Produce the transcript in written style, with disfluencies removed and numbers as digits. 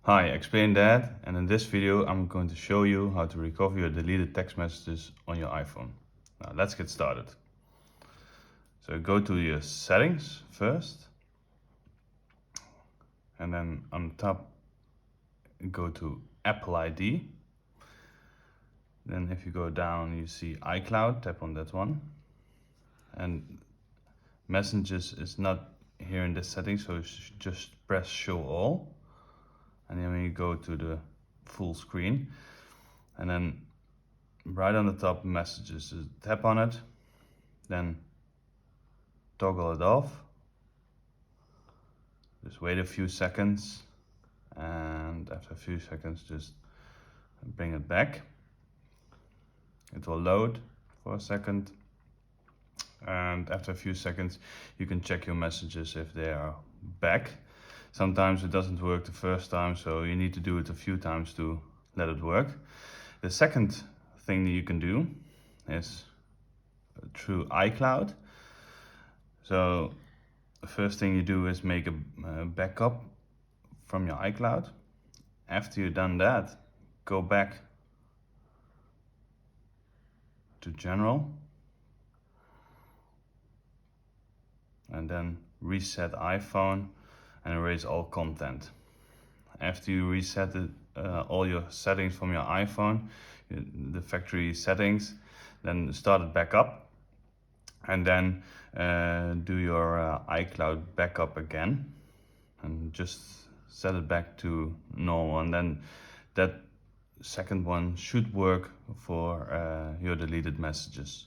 Hi, explain that, and in this video I'm going to show you how to recover your deleted text messages on your iPhone. Now let's get started. So go to your settings first, and then on top go to Apple ID. Then if you go down you see iCloud, tap on that one. And messages is not here in this setting, so just press show all. And then you go to the full screen, and then right on the top messages, tap on it, then toggle it off. Just wait a few seconds, and after a few seconds just bring it back. It will load for a second, and after a few seconds you can check your messages if they are back. Sometimes it doesn't work the first time, so you need to do it a few times to let it work. The second thing that you can do is through iCloud. So the first thing you do is make a backup from your iCloud. After you've done that, go back to General and then reset iPhone and erase all content. After you reset all your settings from your iPhone, the factory settings, then start it back up, and then do your iCloud backup again and just set it back to normal, and then that second one should work for your deleted messages.